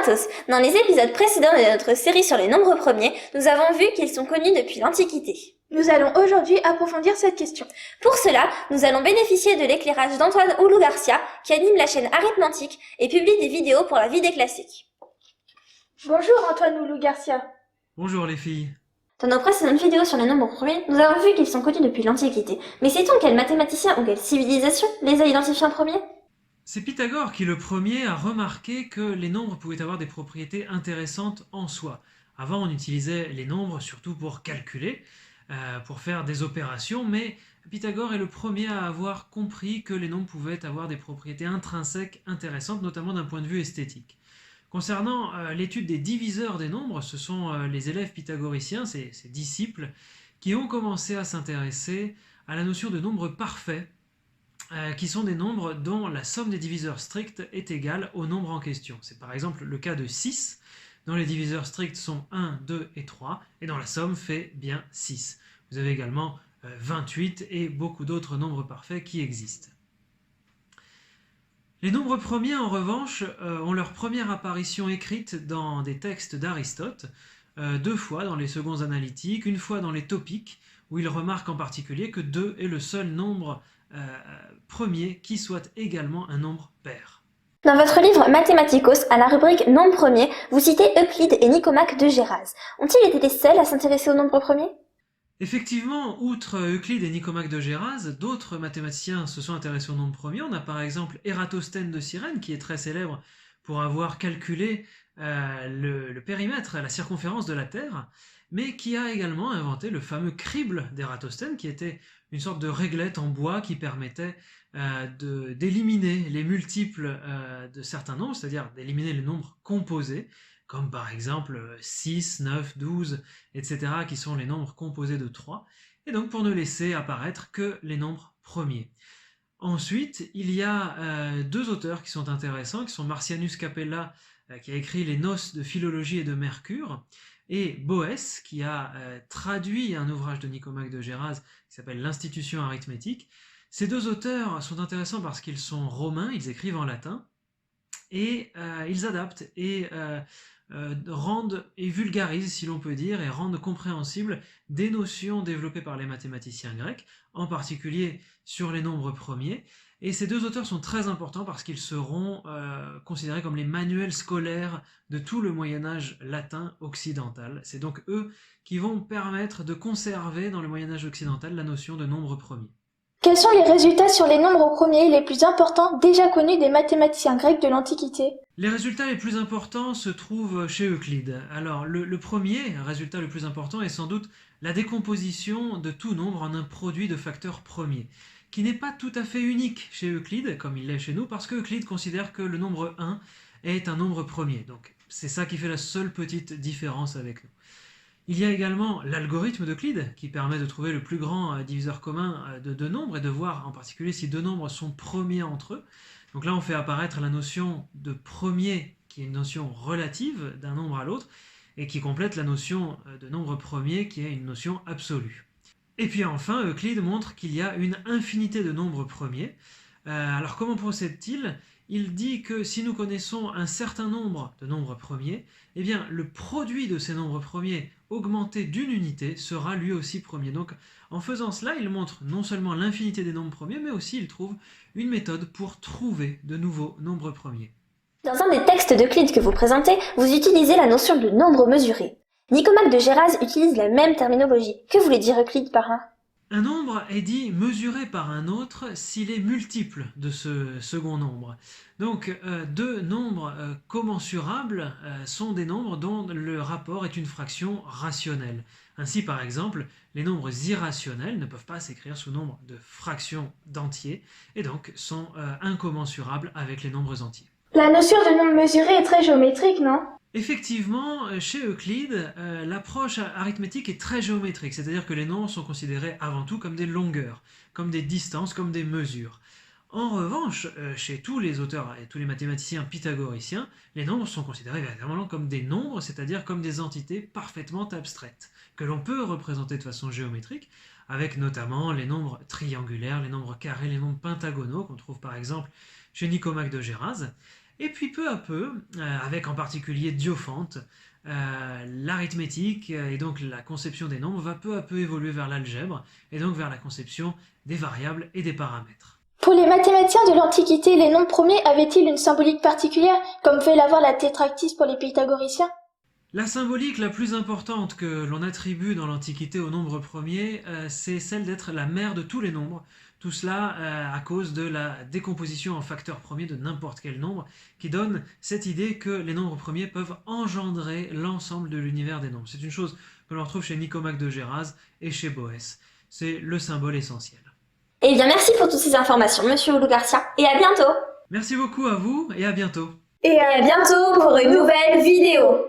tous! Dans les épisodes précédents de notre série sur les nombres premiers, nous avons vu qu'ils sont connus depuis l'Antiquité. Nous allons aujourd'hui approfondir cette question. Pour cela, nous allons bénéficier de l'éclairage d'Antoine Oulou Garcia, qui anime la chaîne Arithmantique et publie des vidéos pour la vie des classiques. Bonjour Antoine Oulou Garcia. Bonjour les filles. Dans nos précédentes vidéos sur les nombres premiers, nous avons vu qu'ils sont connus depuis l'Antiquité. Mais sait-on quel mathématicien ou quelle civilisation les a identifiés en premier? C'est Pythagore qui le premier a remarqué que les nombres pouvaient avoir des propriétés intéressantes en soi. Avant, on utilisait les nombres surtout pour calculer, pour faire des opérations, mais Pythagore est le premier à avoir compris que les nombres pouvaient avoir des propriétés intrinsèques intéressantes, notamment d'un point de vue esthétique. Concernant l'étude des diviseurs des nombres, ce sont les élèves pythagoriciens, ses disciples, qui ont commencé à s'intéresser à la notion de nombre parfait, qui sont des nombres dont la somme des diviseurs stricts est égale au nombre en question. C'est par exemple le cas de 6, dont les diviseurs stricts sont 1, 2 et 3, et dont la somme fait bien 6. Vous avez également 28 et beaucoup d'autres nombres parfaits qui existent. Les nombres premiers, en revanche, ont leur première apparition écrite dans des textes d'Aristote, deux fois dans les seconds analytiques, une fois dans les topiques, où il remarque en particulier que 2 est le seul nombre premier qui soit également un nombre pair. Dans votre livre Mathematicos, à la rubrique Nombres premiers, vous citez Euclide et Nicomaque de Géras. Ont-ils été les seuls à s'intéresser aux nombres premiers? Effectivement, outre Euclide et Nicomaque de Géras, d'autres mathématiciens se sont intéressés aux nombres premiers. On a par exemple Ératosthène de Cyrène, qui est très célèbre pour avoir calculé le périmètre, la circonférence de la Terre, mais qui a également inventé le fameux crible d'Ératosthène, qui était une sorte de réglette en bois qui permettait d'éliminer les multiples de certains nombres, c'est-à-dire d'éliminer les nombres composés, comme par exemple 6, 9, 12, etc., qui sont les nombres composés de 3, et donc pour ne laisser apparaître que les nombres premiers. Ensuite, il y a deux auteurs qui sont intéressants, qui sont Marcianus Capella, qui a écrit les Noces de philologie et de Mercure, et Boès, qui a traduit un ouvrage de Nicomaque de Géras qui s'appelle L'Institution arithmétique. Ces deux auteurs sont intéressants parce qu'ils sont romains, ils écrivent en latin, et ils adaptent et rendent et vulgarisent, si l'on peut dire, et rendent compréhensibles des notions développées par les mathématiciens grecs, en particulier sur les nombres premiers. Et ces deux auteurs sont très importants parce qu'ils seront considérés comme les manuels scolaires de tout le Moyen-Âge latin occidental. C'est donc eux qui vont permettre de conserver dans le Moyen-Âge occidental la notion de nombre premier. Quels sont les résultats sur les nombres premiers les plus importants déjà connus des mathématiciens grecs de l'Antiquité? Les résultats les plus importants se trouvent chez Euclide. Alors le premier résultat le plus important est sans doute la décomposition de tout nombre en un produit de facteurs premiers, qui n'est pas tout à fait unique chez Euclide, comme il l'est chez nous, parce que Euclide considère que le nombre 1 est un nombre premier. Donc c'est ça qui fait la seule petite différence avec nous. Il y a également l'algorithme d'Euclide, qui permet de trouver le plus grand diviseur commun de deux nombres, et de voir en particulier si deux nombres sont premiers entre eux. Donc là, on fait apparaître la notion de premier, qui est une notion relative d'un nombre à l'autre, et qui complète la notion de nombre premier, qui est une notion absolue. Et puis enfin, Euclide montre qu'il y a une infinité de nombres premiers. Alors comment procède-t-il ? Il dit que si nous connaissons un certain nombre de nombres premiers, eh bien le produit de ces nombres premiers augmenté d'une unité sera lui aussi premier. Donc en faisant cela, il montre non seulement l'infinité des nombres premiers, mais aussi il trouve une méthode pour trouver de nouveaux nombres premiers. Dans un des textes d'Euclide que vous présentez, vous utilisez la notion de nombre mesuré. Nicomaque de Géras utilise la même terminologie. Que voulait dire Euclide par là ? Un nombre est dit mesuré par un autre s'il est multiple de ce second nombre. Donc deux nombres commensurables sont des nombres dont le rapport est une fraction rationnelle. Ainsi par exemple, les nombres irrationnels ne peuvent pas s'écrire sous nombre de fractions d'entiers et donc sont incommensurables avec les nombres entiers. La notion de nombre mesuré est très géométrique, non ? Effectivement, chez Euclide, l'approche arithmétique est très géométrique, c'est-à-dire que les nombres sont considérés avant tout comme des longueurs, comme des distances, comme des mesures. En revanche, chez tous les auteurs et tous les mathématiciens pythagoriciens, les nombres sont considérés véritablement comme des nombres, c'est-à-dire comme des entités parfaitement abstraites, que l'on peut représenter de façon géométrique, avec notamment les nombres triangulaires, les nombres carrés, les nombres pentagonaux, qu'on trouve par exemple chez Nicomaque de Géras. Et puis peu à peu, avec en particulier Diophante, l'arithmétique et donc la conception des nombres va peu à peu évoluer vers l'algèbre et donc vers la conception des variables et des paramètres. Pour les mathématiciens de l'Antiquité, les nombres premiers avaient-ils une symbolique particulière, comme fait l'avoir la tétractys pour les pythagoriciens? La symbolique la plus importante que l'on attribue dans l'Antiquité aux nombres premiers, c'est celle d'être la mère de tous les nombres. Tout cela à cause de la décomposition en facteurs premiers de n'importe quel nombre, qui donne cette idée que les nombres premiers peuvent engendrer l'ensemble de l'univers des nombres. C'est une chose que l'on retrouve chez Nicomaque de Géraz et chez Boès. C'est le symbole essentiel. Eh bien, merci pour toutes ces informations, monsieur Oulou Garcia, et à bientôt! Merci beaucoup à vous et à bientôt. Et à bientôt pour une nouvelle vidéo!